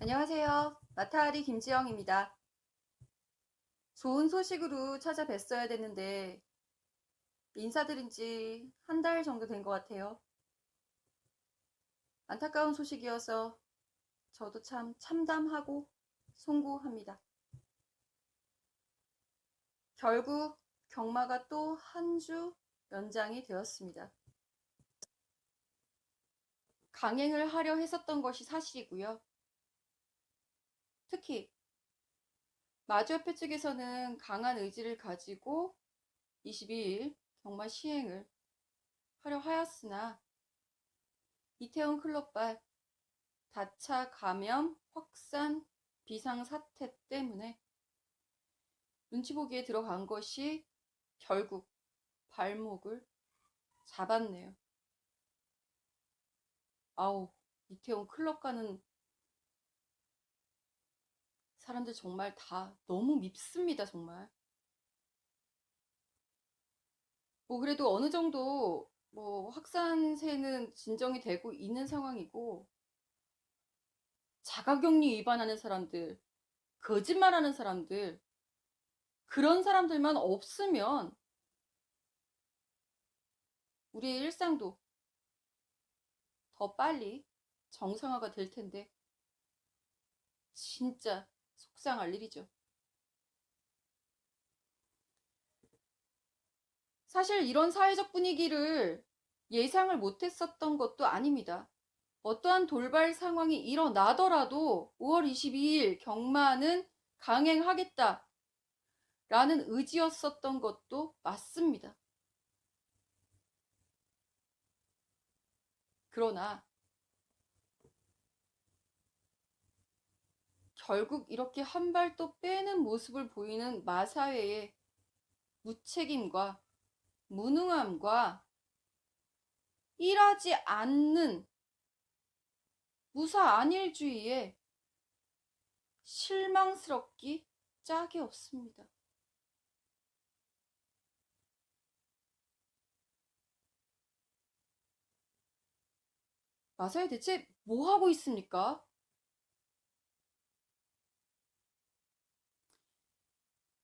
안녕하세요. 마타리 김지영입니다. 좋은 소식으로 찾아뵀어야 됐는데 인사드린 지 한 달 정도 된 것 같아요. 안타까운 소식이어서 저도 참 참담하고 송구합니다. 결국 경마가 또 한 주 연장이 되었습니다. 강행을 하려 했었던 것이 사실이고요. 특히 마주협회 측에서는 강한 의지를 가지고 22일 경마 시행을 하려 하였으나 이태원 클럽발 다차 감염 확산 비상사태 때문에 눈치 보기에 들어간 것이 결국 발목을 잡았네요. 아우, 이태원 클럽 가는 사람들 정말 다 너무 밉습니다, 정말. 그래도 어느 정도 확산세는 진정이 되고 있는 상황이고, 자가격리 위반하는 사람들, 거짓말하는 사람들, 그런 사람들만 없으면 우리의 일상도 더 빨리 정상화가 될 텐데 진짜 속상할 일이죠. 사실 이런 사회적 분위기를 예상을 못했었던 것도 아닙니다. 어떠한 돌발 상황이 일어나더라도 5월 22일 경마는 강행하겠다 라는 의지였었던 것도 맞습니다. 그러나 결국 이렇게 한 발 또 빼는 모습을 보이는 마사회의 무책임과 무능함과 일하지 않는 무사안일주의에 실망스럽기 짝이 없습니다. 마사회 대체 뭐 하고 있습니까?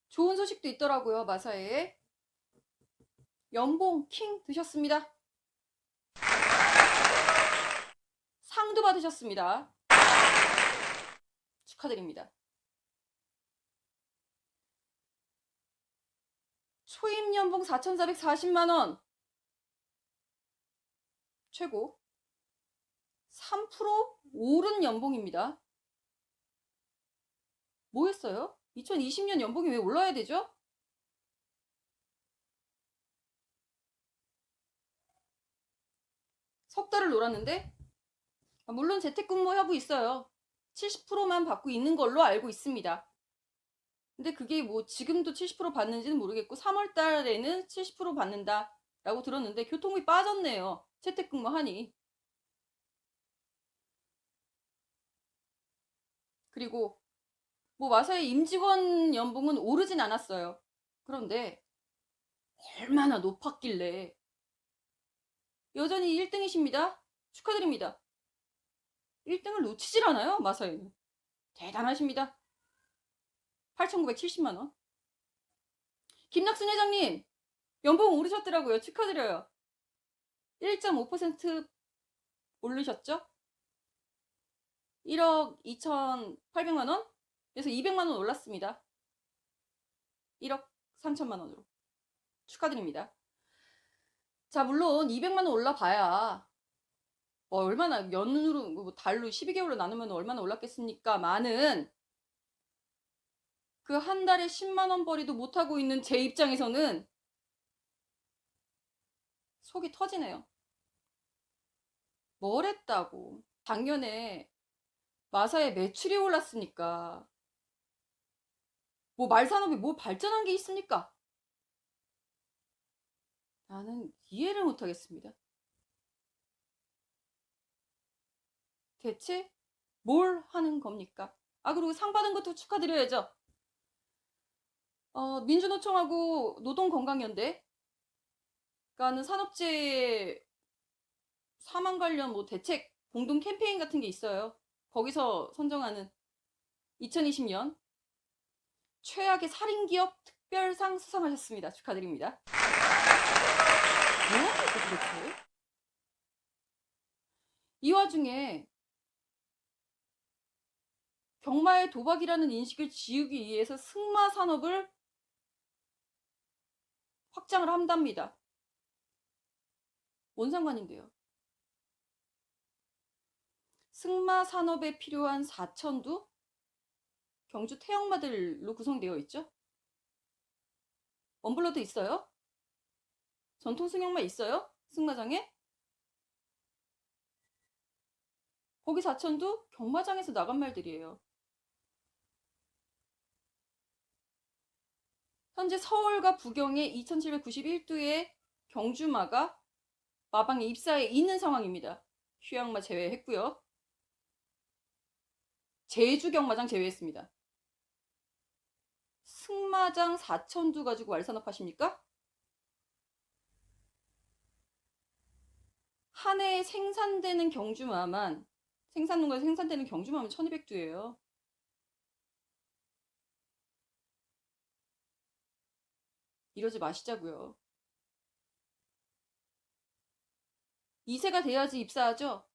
좋은 소식도 있더라고요, 마사회에. 연봉 킹 드셨습니다. 상도 받으셨습니다. 축하드립니다. 초임 연봉 4,440만원. 최고. 3% 오른 연봉입니다. 뭐 했어요? 2020년 연봉이 왜 올라야 되죠? 석 달을 놀았는데? 물론 재택근무 하고 있어요. 70%만 받고 있는 걸로 알고 있습니다. 근데 그게 지금도 70% 받는지는 모르겠고 3월 달에는 70% 받는다 라고 들었는데 교통비 빠졌네요. 재택근무 하니. 그리고 마사회 임직원 연봉은 오르진 않았어요. 그런데 얼마나 높았길래 여전히 1등이십니다. 축하드립니다. 1등을 놓치질 않아요, 마사회는. 대단하십니다. 8,970만원. 김낙순 회장님, 연봉 오르셨더라고요. 축하드려요. 1.5% 오르셨죠? 1억 2,800만원? 그래서 200만원 올랐습니다. 1억 3천만원으로. 축하드립니다. 자, 물론 200만원 올라봐야 얼마나 연으로 달로 12개월로 나누면 얼마나 올랐겠습니까? 많은 그 한 달에 10만원 벌이도 못하고 있는 제 입장에서는 속이 터지네요. 뭘 했다고. 작년에 마사의 매출이 올랐으니까 말산업이 발전한 게 있습니까? 나는 이해를 못하겠습니다. 대체 뭘 하는 겁니까? 그리고 상 받은 것도 축하드려야죠. 민주노총하고 노동건강연대 가는 산업재해 사망 관련 대책 공동 캠페인 같은 게 있어요. 거기서 선정하는 2020년 최악의 살인기업 특별상 수상하셨습니다. 축하드립니다. 뭐합니까 도대체? 이 와중에 경마의 도박이라는 인식을 지우기 위해서 승마 산업을 확장을 한답니다. 뭔 상관인데요? 승마 산업에 필요한 4천도 경주 태영마들로 구성되어 있죠. 원블러드 있어요? 전통 승용마 있어요? 승마장에? 거기 4천도 경마장에서 나간 말들이에요. 현재 서울과 부경의 2791두의 경주마가 마방에 입사해 있는 상황입니다. 휴양마 제외했고요. 제주 경마장 제외했습니다. 승마장 4천두 가지고 왈산업 하십니까? 한 해에 생산되는 경주마만, 생산농가에서 생산되는 경주마만 1200두예요. 이러지 마시자고요. 2세가 돼야지 입사하죠?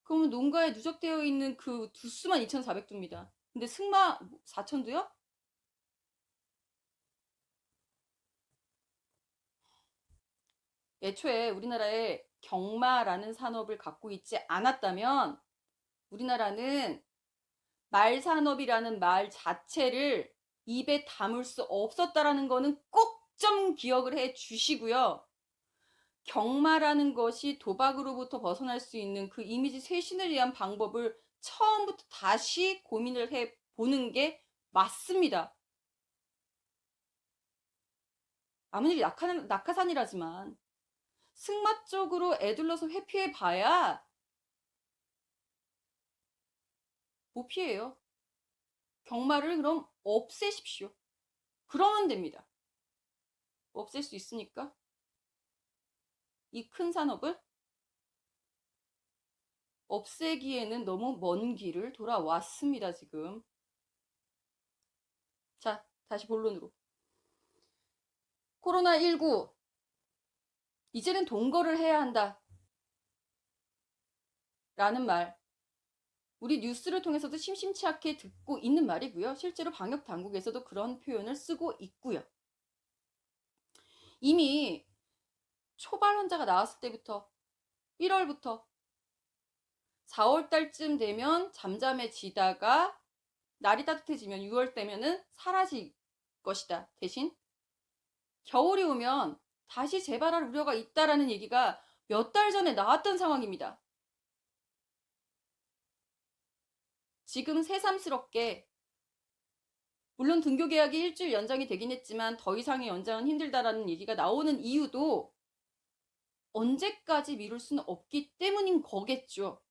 그러면 농가에 누적되어 있는 그 두수만 2400두입니다. 근데 승마 4000두요? 애초에 우리나라에 경마라는 산업을 갖고 있지 않았다면 우리나라는 말산업이라는 말 자체를 입에 담을 수 없었다라는 거는 꼭 좀 기억을 해 주시고요. 경마라는 것이 도박으로부터 벗어날 수 있는 그 이미지 쇄신을 위한 방법을 처음부터 다시 고민을 해 보는 게 맞습니다. 아무리 낙하산이라지만 승마 쪽으로 애둘러서 회피해 봐야 못 피해요. 경마를 그럼 없애십시오. 그러면 됩니다. 없앨 수 있으니까 이 큰 산업을 없애기에는 너무 먼 길을 돌아왔습니다. 지금. 자, 다시 본론으로. 코로나19 이제는 동거를 해야 한다 라는 말, 우리 뉴스를 통해서도 심심치 않게 듣고 있는 말이고요. 실제로 방역 당국에서도 그런 표현을 쓰고 있고요. 이미 초발 환자가 나왔을 때부터 1월부터 4월 달쯤 되면 잠잠해지다가 날이 따뜻해지면 6월 되면은 사라질 것이다. 대신 겨울이 오면 다시 재발할 우려가 있다라는 얘기가 몇 달 전에 나왔던 상황입니다. 지금 새삼스럽게 물론 등교 계약이 일주일 연장이 되긴 했지만 더 이상의 연장은 힘들다라는 얘기가 나오는 이유도 언제까지 미룰 수는 없기 때문인 거겠죠.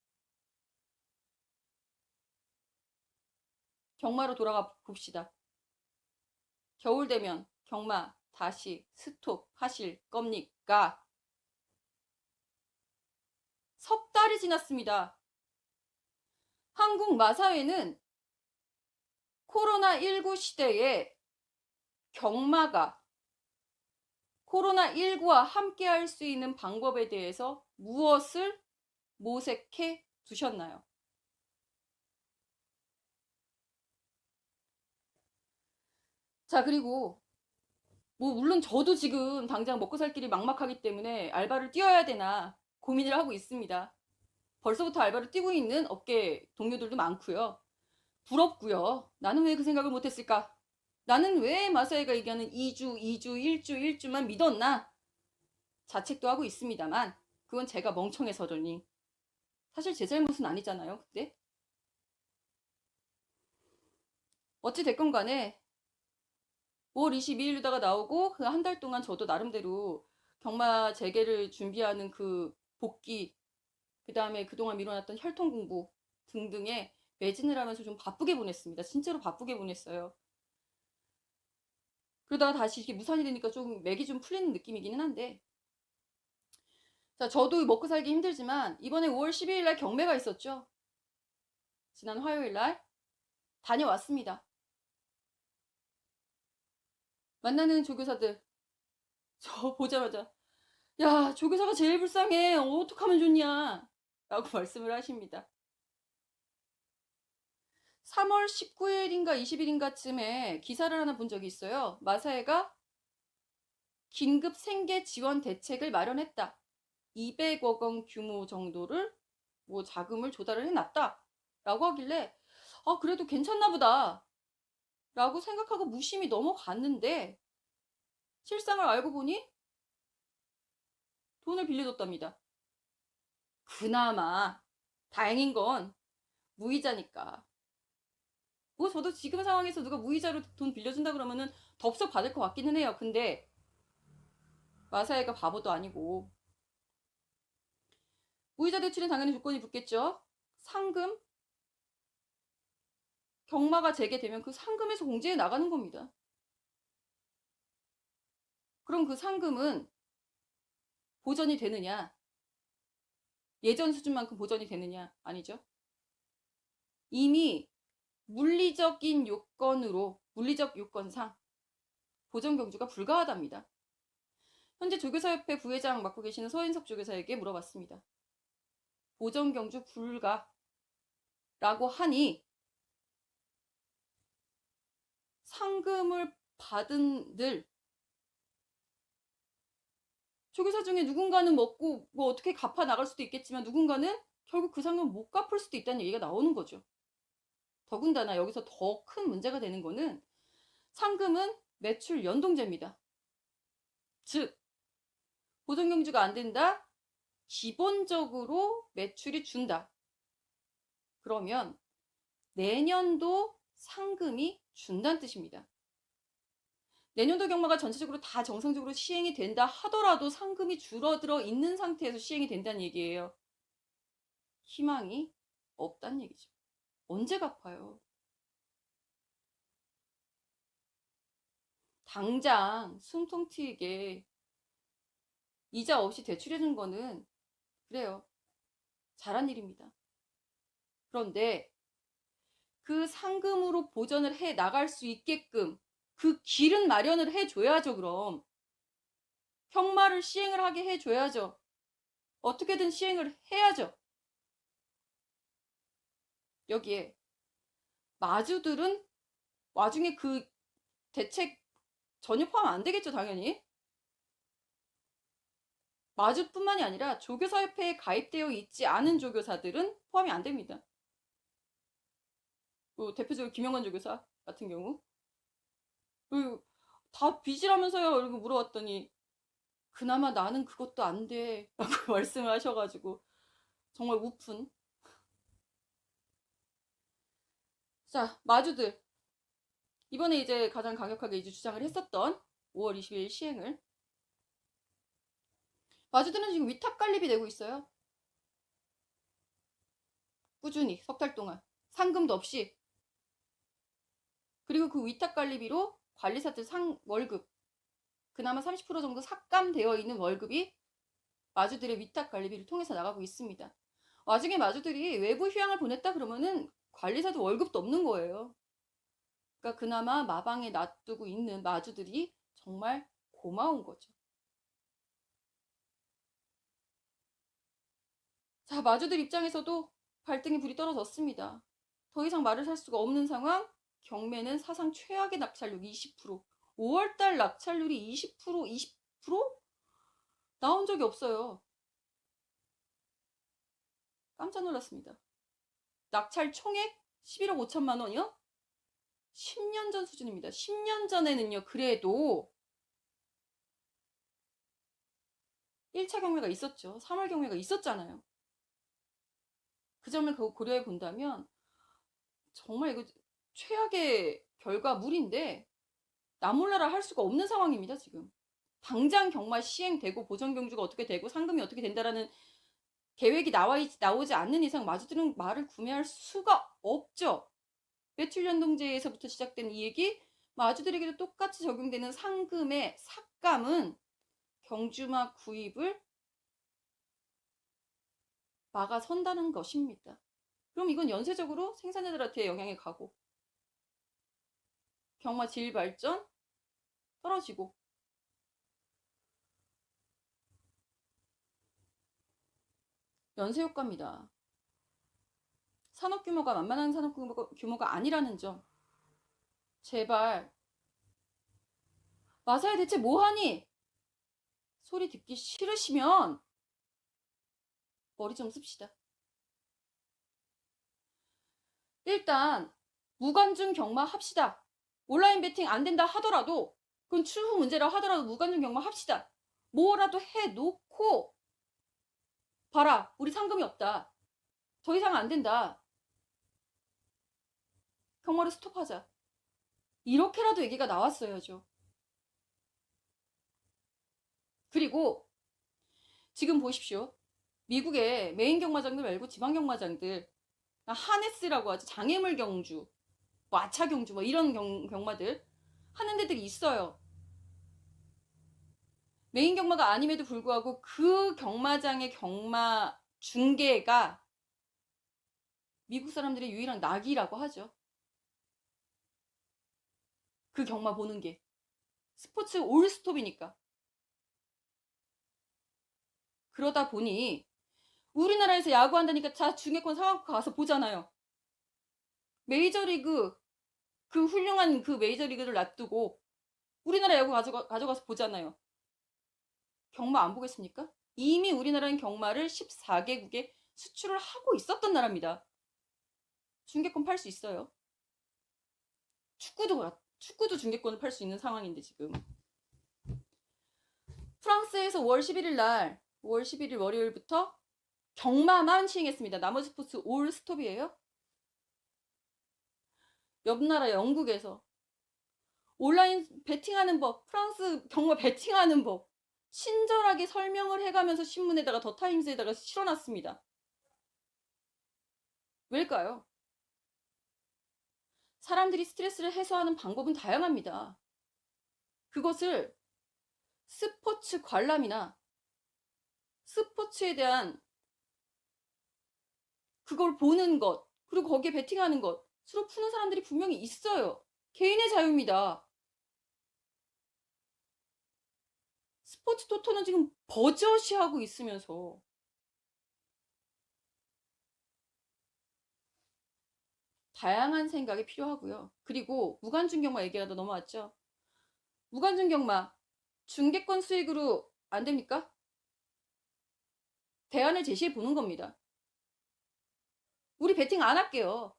경마로 돌아가 봅시다. 겨울 되면 경마 다시 스톱하실 겁니까? 석 달이 지났습니다. 한국 마사회는 코로나19 시대에 경마가 코로나19와 함께 할 수 있는 방법에 대해서 무엇을 모색해 두셨나요? 자, 그리고 물론 저도 지금 당장 먹고 살 길이 막막하기 때문에 알바를 뛰어야 되나 고민을 하고 있습니다. 벌써부터 알바를 뛰고 있는 업계 동료들도 많고요. 부럽고요. 나는 왜 그 생각을 못했을까? 나는 왜 마사회가 얘기하는 2주, 1주만 믿었나? 자책도 하고 있습니다만 그건 제가 멍청해서더니 사실 제 잘못은 아니잖아요. 그때 어찌 됐건 간에 5월 22일로다가 나오고 그 한 달 동안 저도 나름대로 경마 재개를 준비하는 그 복귀, 그 다음에 그동안 미뤄놨던 혈통 공부 등등에 매진을 하면서 좀 바쁘게 보냈습니다. 진짜로 바쁘게 보냈어요. 그러다가 다시 이렇게 무산이 되니까 좀 맥이 좀 풀리는 느낌이기는 한데, 자, 저도 먹고 살기 힘들지만 이번에 5월 12일 날 경매가 있었죠. 지난 화요일 날 다녀왔습니다. 만나는 조교사들 저 보자마자 야, 조교사가 제일 불쌍해. 어떡하면 좋냐 라고 말씀을 하십니다. 3월 19일인가 20일인가쯤에 기사를 하나 본 적이 있어요. 마사회가 긴급 생계 지원 대책을 마련했다. 200억 원 규모 정도를 뭐 자금을 조달을 해놨다 라고 하길래 그래도 괜찮나 보다 라고 생각하고 무심히 넘어갔는데 실상을 알고 보니 돈을 빌려줬답니다. 그나마 다행인 건 무이자니까. 뭐 저도 지금 상황에서 누가 무이자로 돈 빌려준다 그러면은 덥석 받을 것 같기는 해요. 근데 마사회가 바보도 아니고 무이자 대출은 당연히 조건이 붙겠죠. 상금, 경마가 재개되면 그 상금에서 공제해 나가는 겁니다. 그럼 그 상금은 보전이 되느냐? 예전 수준만큼 보전이 되느냐? 아니죠. 이미 물리적인 요건으로, 물리적 요건상 보전 경주가 불가하답니다. 현재 조교사협회 부회장 맡고 계시는 서인석 조교사에게 물어봤습니다. 보전 경주 불가라고 하니 상금을 받은 늘 조교사 중에 누군가는 먹고 뭐 어떻게 갚아 나갈 수도 있겠지만 누군가는 결국 그 상금 못 갚을 수도 있다는 얘기가 나오는 거죠. 더군다나 여기서 더 큰 문제가 되는 거는 상금은 매출 연동제입니다. 즉 보전경주가 안 된다. 기본적으로 매출이 준다. 그러면 내년도 상금이 준다는 뜻입니다. 내년도 경마가 전체적으로 다 정상적으로 시행이 된다 하더라도 상금이 줄어들어 있는 상태에서 시행이 된다는 얘기예요. 희망이 없다는 얘기죠. 언제 갚아요? 당장 숨통 트이게 이자 없이 대출해준 거는 그래요. 잘한 일입니다. 그런데 그 상금으로 보전을 해 나갈 수 있게끔 그 길은 마련을 해줘야죠. 그럼 경마를 시행을 하게 해줘야죠. 어떻게든 시행을 해야죠. 여기에 마주들은 와중에 그 대책 전혀 포함 안 되겠죠. 당연히 마주뿐만이 아니라 조교사협회에 가입되어 있지 않은 조교사들은 포함이 안 됩니다. 뭐 대표적으로 김영관 조교사 같은 경우 다 빚이라면서요 이렇게 물어봤더니 그나마 나는 그것도 안 돼 라고 말씀을 하셔가지고 정말 우픈. 자, 마주들 이번에 이제 가장 강력하게 이제 주장을 했었던 5월 20일 시행을 마주들은 지금 위탁관리비 내고 있어요. 꾸준히 석 달 동안 상금도 없이. 그리고 그 위탁관리비로 관리사들 월급 그나마 30% 정도 삭감되어 있는 월급이 마주들의 위탁관리비를 통해서 나가고 있습니다. 와중에 마주들이 외부 휴양을 보냈다 그러면은 관리사들 월급도 없는 거예요. 그러니까 그나마 마방에 놔두고 있는 마주들이 정말 고마운 거죠. 자, 마주들 입장에서도 발등에 불이 떨어졌습니다. 더 이상 말을 할 수가 없는 상황. 경매는 사상 최악의 낙찰률 20%. 5월달 낙찰률이 20% 나온 적이 없어요. 깜짝 놀랐습니다. 낙찰 총액 11억 5천만 원이요? 10년 전 수준입니다. 10년 전에는요, 그래도 1차 경매가 있었죠. 3월 경매가 있었잖아요. 그 점을 고려해 본다면 정말 이거 최악의 결과물인데 나몰라라 할 수가 없는 상황입니다. 지금 당장 경마 시행되고 보전경주가 어떻게 되고 상금이 어떻게 된다라는 계획이 나오지 않는 이상 마주들은 말을 구매할 수가 없죠. 매출연동제에서부터 시작된 이 얘기, 마주들에게도 똑같이 적용되는 상금의 삭감은 경주마 구입을 막아선다는 것입니다. 그럼 이건 연쇄적으로 생산자들한테 영향이 가고 경마 질 발전 떨어지고 연쇄 효과입니다. 산업 규모가 만만한 산업 규모가 아니라는 점. 제발 마사야 대체 뭐하니? 소리 듣기 싫으시면 머리 좀 씁시다. 일단 무관중 경마 합시다. 온라인 베팅 안 된다 하더라도 그건 추후 문제라 하더라도 무관중 경마 합시다. 뭐라도 해놓고 봐라 우리 상금이 없다. 더 이상 안 된다. 경마를 스톱하자. 이렇게라도 얘기가 나왔어야죠. 그리고 지금 보십시오. 미국의 메인 경마장들 말고 지방 경마장들 하네스라고 하죠. 장애물 경주, 마차 경주 뭐 이런 경마들 하는 데들이 있어요. 메인 경마가 아님에도 불구하고 그 경마장의 경마 중계가 미국 사람들의 유일한 낙이라고 하죠. 그 경마 보는 게 스포츠 올스톱이니까. 그러다 보니 우리나라에서 야구한다니까 자 중계권 사갖고 가서 보잖아요. 메이저리그 그 훌륭한 그 메이저리그를 놔두고 우리나라 야구 가져가서 보잖아요. 경마 안 보겠습니까? 이미 우리나라는 경마를 14개국에 수출을 하고 있었던 나라입니다. 중계권 팔 수 있어요. 축구도 중계권을 팔 수 있는 상황인데 지금. 프랑스에서 5월 11일 날 5월 11일 월요일부터 경마만 시행했습니다. 나머지 스포츠 올 스톱이에요. 옆 나라 영국에서 온라인 베팅하는 법, 프랑스 경마 베팅하는 법 친절하게 설명을 해가면서 신문에다가 더 타임스에다가 실어놨습니다. 왜일까요? 사람들이 스트레스를 해소하는 방법은 다양합니다. 그것을 스포츠 관람이나 스포츠에 대한 그걸 보는 것, 그리고 거기에 베팅하는 것으로 푸는 사람들이 분명히 있어요. 개인의 자유입니다. 스포츠 토토는 지금 버젓이 하고 있으면서 다양한 생각이 필요하고요. 그리고 무관중 경마 얘기가 더 넘어왔죠. 무관중 경마 중계권 수익으로 안 됩니까? 대안을 제시해 보는 겁니다. 우리 베팅 안 할게요.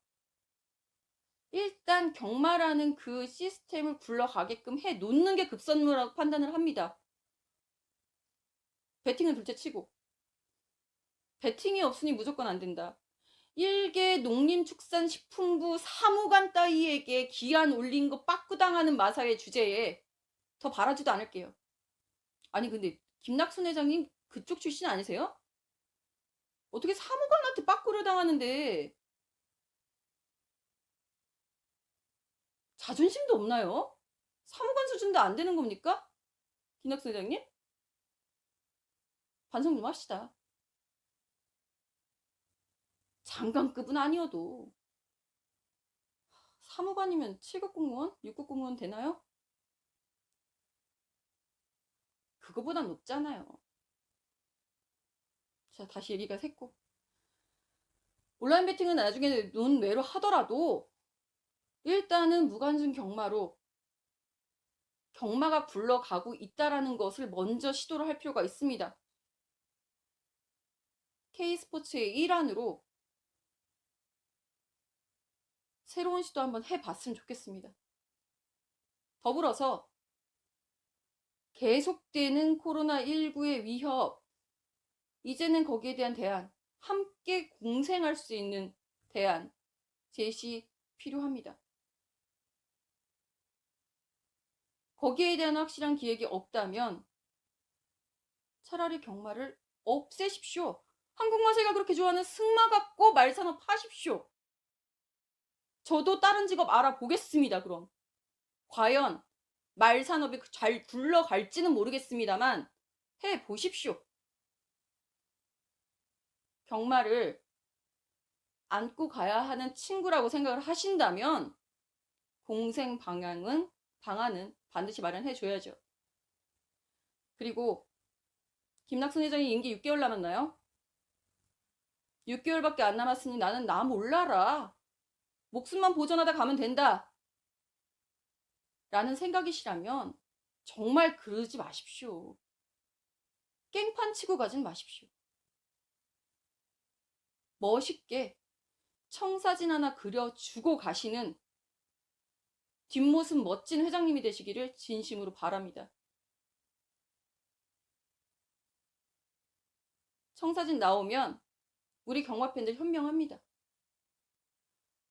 일단 경마라는 그 시스템을 굴러가게끔 해 놓는 게 급선무라고 판단을 합니다. 베팅은 둘째치고 베팅이 없으니 무조건 안 된다. 일개 농림축산식품부 사무관 따위에게 기한 올린 거 빠꾸당하는 마사의 주제에 더 바라지도 않을게요. 아니 근데 김낙순 회장님 그쪽 출신 아니세요? 어떻게 사무관한테 빠꾸를 당하는데 자존심도 없나요? 사무관 수준도 안 되는 겁니까? 김낙순 회장님? 반성 좀 합시다. 장관급은 아니어도 사무관이면 7급 공무원? 6급 공무원 되나요? 그거보단 높잖아요. 자, 다시 얘기가 샜고. 온라인 베팅은 나중에 논외로 하더라도 일단은 무관중 경마로 경마가 굴러가고 있다라는 것을 먼저 시도를 할 필요가 있습니다. K스포츠의 일환으로 새로운 시도 한번 해봤으면 좋겠습니다. 더불어서 계속되는 코로나19의 위협, 이제는 거기에 대한 대안, 함께 공생할 수 있는 대안 제시 필요합니다. 거기에 대한 확실한 기획이 없다면 차라리 경마를 없애십시오. 한국마세가 그렇게 좋아하는 승마 갖고 말산업 하십시오. 저도 다른 직업 알아보겠습니다. 그럼 과연 말산업이 잘 굴러갈지는 모르겠습니다만 해보십시오. 경마를 안고 가야 하는 친구라고 생각을 하신다면 공생 방안은 반드시 마련해 줘야죠. 그리고 김낙순 회장이 임기 6개월 남았나요? 6개월밖에 안 남았으니 나는 나 몰라라. 목숨만 보존하다 가면 된다. 라는 생각이시라면 정말 그러지 마십시오. 깽판 치고 가진 마십시오. 멋있게 청사진 하나 그려주고 가시는 뒷모습 멋진 회장님이 되시기를 진심으로 바랍니다. 청사진 나오면 우리 경마팬들 현명합니다.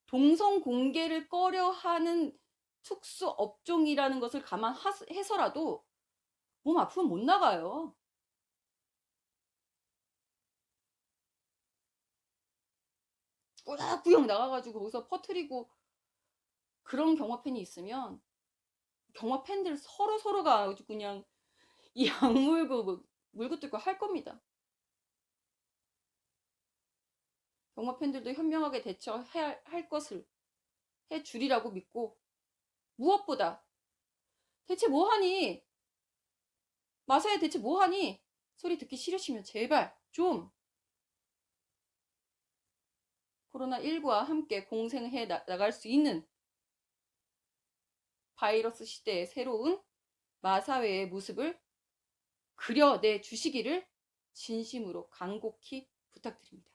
동성 공개를 꺼려하는 특수 업종이라는 것을 감안해서라도 몸 아프면 못 나가요. 꾸역꾸역 나가가지고 거기서 퍼뜨리고 그런 경마팬이 있으면 경마팬들 서로가 그냥 이 악물고 물고 뜯고 할 겁니다. 경마팬들도 현명하게 대처해야 할 것을 해주리라고 믿고, 무엇보다 대체 뭐하니? 마사야 대체 뭐하니? 소리 듣기 싫으시면 제발 좀 코로나19와 함께 공생해 나갈 수 있는 바이러스 시대의 새로운 마사회의 모습을 그려내 주시기를 진심으로 간곡히 부탁드립니다.